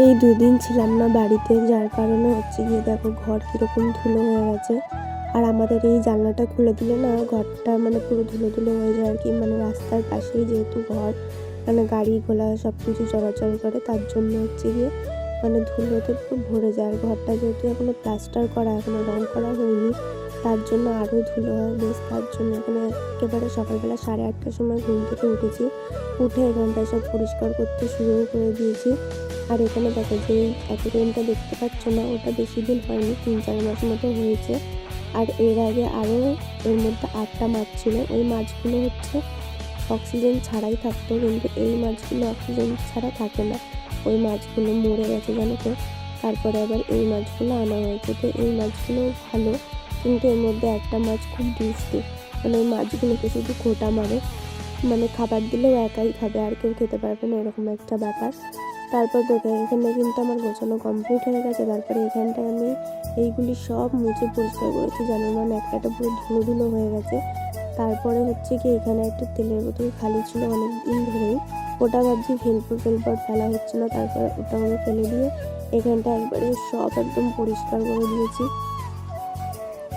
এই দুদিন ছিলাম না বাড়িতে, যার কারণে হচ্ছে গিয়ে দেখো ঘর কীরকম ধুলো হয়ে গেছে। আর আমাদের এই জানলাটা খুলে দিলে না ঘরটা মানে পুরো ধুলো ধুলো হয়ে যায় আর কি। মানে রাস্তার পাশেই যেহেতু ঘর, মানে গাড়ি ঘোড়া সব কিছু চলাচল করে, তার জন্য হচ্ছে গিয়ে মানে ধুলোতে পুরো ভরে যায়। আর ঘরটা যেহেতু এখনো প্লাস্টার করা, এখনো রং করা হয়নি, তার জন্য আরও ধুলো হয় বেশ। তার জন্য এখানে একেবারে সকালবেলা 8:30টার সময় ঘুম থেকে উঠেছি, উঠে এখানটায় সব পরিষ্কার করতে শুরু করে দিয়েছি। আর এখানে দেখো যে অ্যাকোয়ারিয়ামটা দেখতে পাচ্ছ না, ওটা বেশি দিন হয়নি, 3-4 মাস মতো হয়েছে। আর এর আগে আরও এর মধ্যে 8টা মাছ ছিল। ওই মাছগুলো হচ্ছে অক্সিজেন ছাড়াই থাকতো, কিন্তু এই মাছগুলো অক্সিজেন ছাড়া থাকে না। ওই মাছগুলো মরে গেছে জানো তো। তারপরে আবার এই মাছগুলো আনা হয়েছে। তো এই মাছগুলো ভালো, কিন্তু এর মধ্যে একটা মাছ খুব দুষ্টু। মানে ওই মাছগুলোকে শুধু খোঁটা মারে, মানে খাবার দিলেও একাই খাবে, আর কেউ খেতে পারবে না, এরকম একটা ব্যাপার। তারপর দেখো এখানে কিন্তু আমার গোছানো কমপ্লিট হয়ে গেছে। তারপরে এখানটায় আমি এইগুলি সব মুছে পরিষ্কার করেছি, জানো না একটা পুরো ধুলো ধুলো হয়ে গেছে। তারপরে হচ্ছে কি এখানে একটা তেলের বোতল খালি ছিল অনেক দিন ধরেই, ওটা ভাবছি ফেলবো ফেলা হচ্ছে না। তারপর ওটা আমি ফেলে দিয়ে এখানটা একবারে সব একদম পরিষ্কার করে দিয়েছি।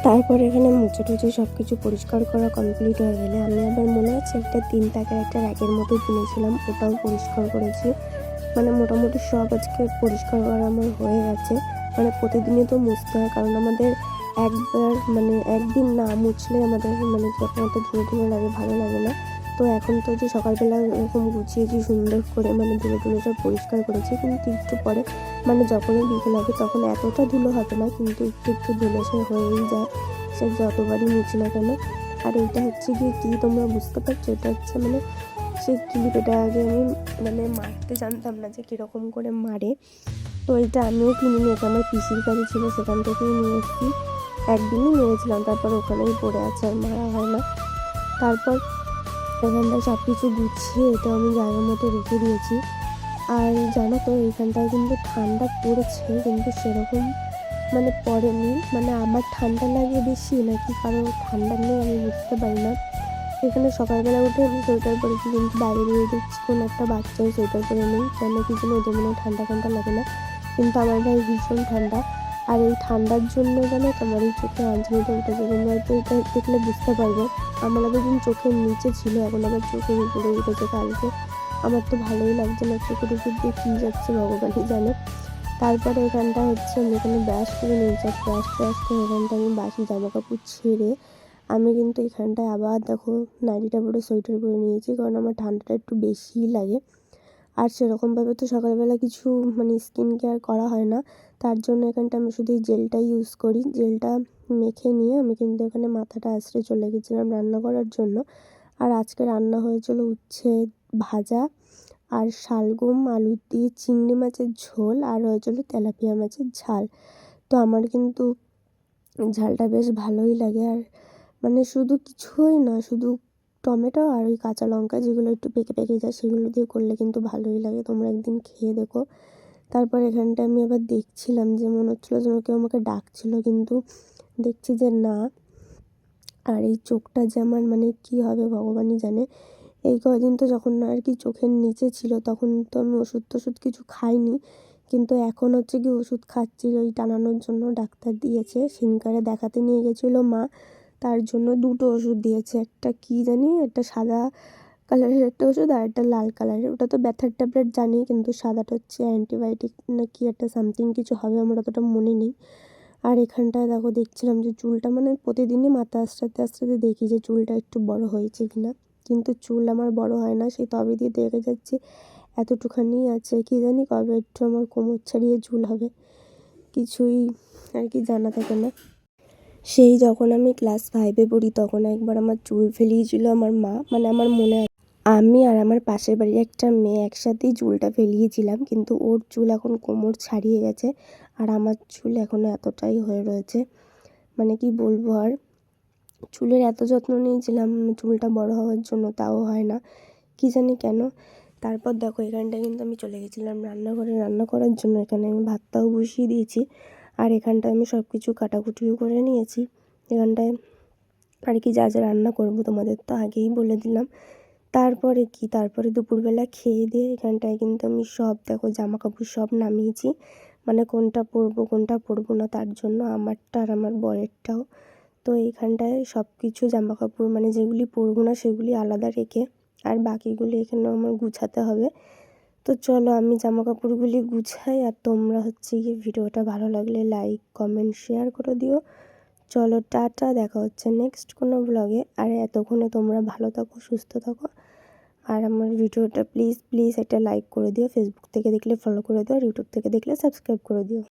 তারপর এখানে মুছে টুছে সব কিছু পরিষ্কার করা কমপ্লিট হয়ে গেলে আমি আবার মনে আছে একটা 3 টাকার একটা র্যাকের মতো কিনেছিলাম, ওটাও পরিষ্কার করেছি। মানে মোটামুটি সব আজকে পরিষ্কার করা আমার হয়ে গেছে। মানে প্রতিদিনই তো মুছতে হয়, কারণ আমাদের একবার মানে একদিন না মুছলে আমাদের মানে যখন একটা ধুলো ধুলো লাগে, ভালো লাগে না। তো এখন তো যে সকালবেলা এরকম গুছিয়েছি সুন্দর করে, মানে ধুলো ধুলো সব পরিষ্কার করেছি, কিন্তু একটু পরে মানে যখনই বিকেল হবে তখন এতটা ধুলো হবে না, কিন্তু একটু একটু ধুলো সে হয়েই যায়, সে যতবারই মুছি না কেন। আর এইটা হচ্ছে গিয়ে কী তোমরা বুঝতে পারছো, এটা হচ্ছে মানে সেই ক্লিপ। এটা আগে আমি মানে মারতে জানতাম না যে কীরকম করে মারে। তো এটা আমিও কিনিনি, এটা আমার পিসির কাছে ছিল, সেখান থেকেই নিয়ে এসেছি। একদিনই মেরেছিলাম, তারপর ওখানেই পড়ে আছে, আর মারা হয় না। তারপর এখানটায় সব কিছু গুছিয়ে এটা আমি জায়গা মতো রেখে দিয়েছি। আর জানো তো এইখানটায় কিন্তু ঠান্ডা পড়েছে, কিন্তু সেরকম মানে পড়েনি। মানে আমার ঠান্ডা লাগে বেশি নাকি কারো ঠান্ডা নেই আমি বুঝতে পারি না। এখানে সকালবেলা উঠে আমি সোয়েটার পরেছি, কিন্তু বাইরে বেরিয়ে দেখছি কোনো একটা বাচ্চাও সোয়েটার পরে নেই। কেন কি জন্য, ওদের মনে ঠান্ডা ঠান্ডা লাগে না, কিন্তু আমার ভাই ভীষণ ঠান্ডা। আর এই ঠান্ডার জন্য জানো তোমার এই চোখে আঁচড়িটা উঠেছে, তোমরা হয়তো এটা দেখলে বুঝতে পারবে। আমার এতদিন চোখের নিচে ছিল, এখন আবার চোখের উপরে উঠেছে কালকে। আমার তো ভালোই লাগছে না, চোখের উপর দিয়ে কী যাচ্ছে ভগবানই জানে। তারপরে এখানটা হচ্ছে আমি এখানে ব্রাশ করে নিয়েছি, আর ব্রাশ করে এখানটা আমি বাসি জামা কাপড় ছেড়ে আমি কিন্তু এখানটায় আবার দেখো নাইটিটা পরে সোয়েটার পরে নিয়েছি, কারণ আমার ঠান্ডাটা একটু বেশিই লাগে। আর সেরকমভাবে তো সকালবেলা কিছু মানে স্কিন কেয়ার করা হয় না, তার জন্য এখানটা আমি শুধু এই জেলটাই ইউজ করি। জেলটা মেখে নিয়ে আমি কিন্তু এখানে মাথাটা আছড়ে চলে গেছিলাম রান্না করার জন্য। আর আজকে রান্না হয়েছিল উচ্ছে ভাজা, আর শালগম আলু দিয়ে চিংড়ি মাছের ঝোল, আর হয়েছিল তেলাপিয়া মাছের ঝাল। তো আমার কিন্তু ঝালটা বেশ ভালোই লাগে। আর মানে শুধু কিছুই না, শুধু টমেটো আর ওই কাঁচা লঙ্কা যেগুলো একটু পেকে পেকে যায়, সেগুলো দিয়ে করলে কিন্তু ভালোই লাগে, তোমরা একদিন খেয়ে দেখো। তারপর এখানটা আমি আবার দেখছিলাম যে মনে হচ্ছিলো যেন কেউ আমাকে ডাকছিল, কিন্তু দেখছি যে না। আর এই চোখটা যে আমার মানে কী হবে ভগবানই জানে। এই কদিন তো যখন আর কি চোখের নিচে ছিল তখন তো আমি ওষুধ টষুধ কিছু খাইনি, কিন্তু এখন হচ্ছে কি ওষুধ খাচ্ছি ওই টানানোর জন্য। ডাক্তার দিয়েছে, সেনকারে দেখাতে নিয়ে গেছিলো মা, তার জন্য 2টো ওষুধ দিয়েছে। একটা কী জানি, একটা সাদা কালারের একটা ওষুধ, আর একটা লাল কালারের। ওটা তো ব্যথার ট্যাবলেট জানি, কিন্তু সাদাটা হচ্ছে অ্যান্টিবায়োটিক না কি একটা সামথিং কিছু হবে, আমার অতটা মনে নেই। আর এখানটায় দেখো দেখছিলাম যে চুলটা মানে প্রতিদিনই মাথা আঁচড়াতে আঁচড়াতে দেখি যে চুলটা একটু বড় হয়েছে কিনা, কিন্তু চুল আমার বড় হয় না। সেই তবে দিয়ে দেখে যাচ্ছি এতটুখানি আছে, কি জানি কবে একটু আমার কোমর ছাড়িয়ে চুল হবে, কিছুই আর কি জানা থাকে না। সেই যখন আমি ক্লাস 5-এ পড়ি তখন একবার আমার চুল ফেলিয়েছিল আমার মা, মানে আমার মনে আছে আমি আর আমার পাশের বাড়ির একটা মেয়ে একসাথেই চুলটা ফেলিয়েছিলাম, কিন্তু ওর চুল এখন কোমর ছাড়িয়ে গেছে, আর আমার চুল এখনও এতটাই হয়ে রয়েছে। মানে কি বলবো, আর চুলের এত যত্ন নিয়েছিলাম চুলটা বড় হওয়ার জন্য, তাও হয় না, কি জানি কেন। তারপর দেখো এখানটায় কিন্তু আমি চলে গেছিলাম রান্নাঘরে রান্না করার জন্য। এখানে আমি ভাতটাও বসিয়ে দিয়েছি, আর এখানটায় আমি সব কিছু কাটাকুটিও করে নিয়েছি। এখানটায় আর কি যা যা রান্না করবো তোমাদের তো আগেই বলে দিলাম। তারপরে দুপুরবেলা খেয়ে দিয়ে এখানটায় কিন্তু আমি সব দেখো জামা কাপড় সব নামিয়েছি, মানে কোনটা পরবো না তার জন্য, আমারটা আর আমার বরেরটাও। তো এইখানটায় সব কিছু জামা কাপড় মানে যেগুলি পরবো না সেগুলি আলাদা রেখে আর বাকিগুলি এখানে আমার গুছাতে হবে। তো চলো আমি জামা কাপড়গুলি গুছাই, আর তোমরা গিয়ে ভিডিওটা ভালো লাগলে লাইক কমেন্ট শেয়ার করে দিও। চলো টাটা, দেখা হচ্ছে নেক্সট কোনো ব্লগে। আর এতক্ষণে তোমরা ভালো থাকো, সুস্থ থাকো, আর আমার ভিডিওটা প্লিজ একটা লাইক করে দিও। ফেসবুক থেকে দেখলে ফলো করে দিও, আর ইউটিউব থেকে দেখলে সাবস্ক্রাইব করে দিও।